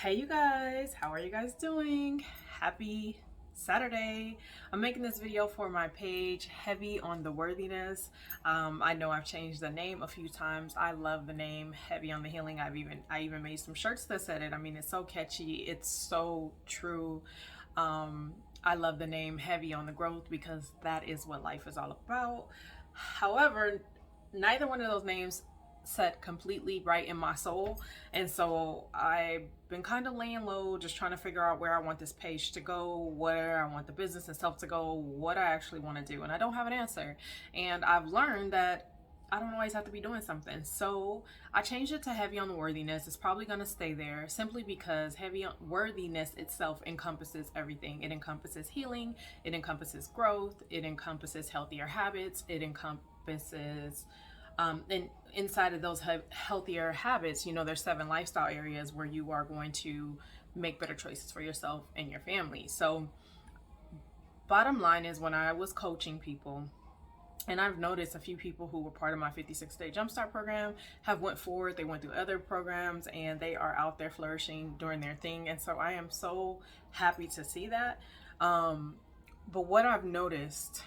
Hey you guys, how are you guys doing? Happy Saturday. I'm making this video for my page, Heavy on the Worthiness. I know I've changed the name a few times. I love the name Heavy on the Healing. I even made some shirts that said it. I mean, it's so catchy. It's so true. I love the name Heavy on the Growth because that is what life is all about. However, neither one of those names set completely right in my soul, and so I've been kind of laying low, just trying to figure out where I want this page to go, where I want the business itself to go, what I actually want to do, and I don't have an answer. And I've learned that I don't always have to be doing something, so I changed it to Heavy on the Worthiness. It's probably going to stay there simply because heavy on worthiness itself encompasses everything. It encompasses healing, it encompasses growth, it encompasses healthier habits, it encompasses and inside of those healthier habits, you know, there's 7 lifestyle areas where you are going to make better choices for yourself and your family. So bottom line is, when I was coaching people, and I've noticed a few people who were part of my 56-day jumpstart program have went forward, they went through other programs, and they are out there flourishing, doing their thing. And so I am so happy to see that. But what I've noticed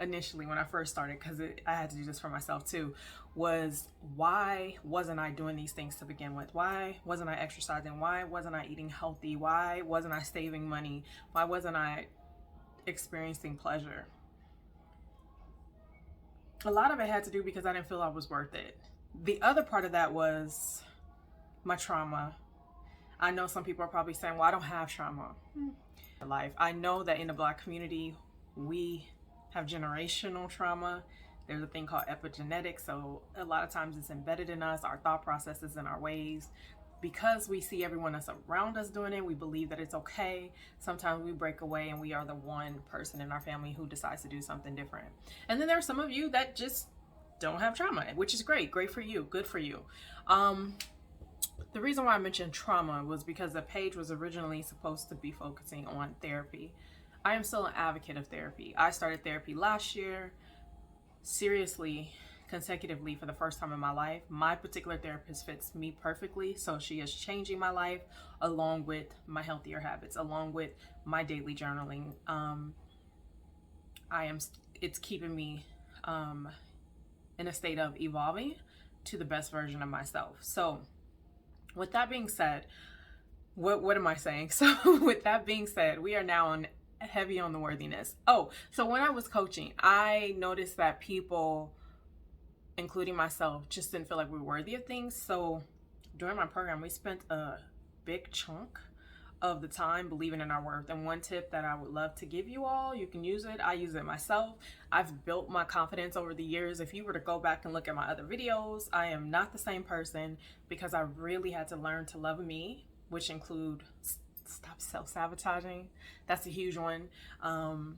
initially when I first started, because I had to do this for myself too, was why wasn't I doing these things to begin with? Why wasn't I exercising? Why wasn't I eating healthy? Why wasn't I saving money? Why wasn't I experiencing pleasure? A lot of it had to do because I didn't feel I was worth it. The other part of that was my trauma. I know some people are probably saying, well, I don't have trauma in life. I know that in the Black community, we have generational trauma. There's a thing called epigenetics, so a lot of times it's embedded in us, our thought processes and our ways. Because we see everyone else around us doing it, we believe that it's okay. Sometimes we break away and we are the one person in our family who decides to do something different. And then there are some of you that just don't have trauma, which is great. Great for you. Good for you. The reason why I mentioned trauma was because the page was originally supposed to be focusing on therapy. I am still an advocate of therapy. I started therapy last year, seriously, consecutively for the first time in my life. My particular therapist fits me perfectly, so she is changing my life along with my healthier habits, along with my daily journaling. It's keeping me in a state of evolving to the best version of myself. So with that being said, what am I saying? So with that being said, we are now on Heavy on the Worthiness. Oh, so when I was coaching, I noticed that people, including myself, just didn't feel like we were worthy of things. So during my program, we spent a big chunk of the time believing in our worth. And one tip that I would love to give you all, you can use it. I use it myself. I've built my confidence over the years. If you were to go back and look at my other videos, I am not the same person because I really had to learn to love me, which include stop self-sabotaging. That's a huge one. And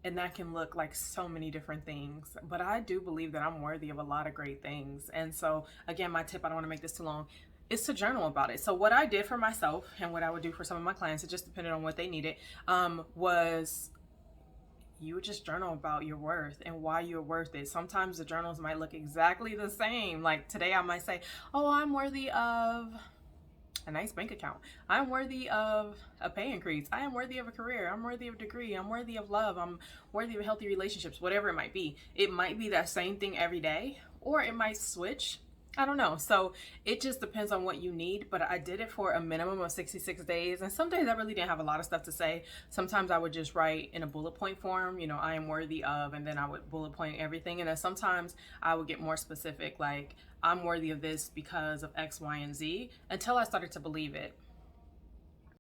that can look like so many different things, but I do believe that I'm worthy of a lot of great things. And so again, my tip, I don't want to make this too long, is to journal about it. So what I did for myself and what I would do for some of my clients, it just depended on what they needed, was you would just journal about your worth and why you're worth it. Sometimes the journals might look exactly the same. Like today I might say, oh, I'm worthy of a nice bank account. I'm worthy of a pay increase. I am worthy of a career. I'm worthy of a degree. I'm worthy of love. I'm worthy of healthy relationships, whatever it might be. It might be that same thing every day, or it might switch. I don't know. So it just depends on what you need, but I did it for a minimum of 66 days. And some days I really didn't have a lot of stuff to say. Sometimes I would just write in a bullet point form, you know, I am worthy of, and then I would bullet point everything. And then sometimes I would get more specific, like I'm worthy of this because of X, Y, and Z, until I started to believe it.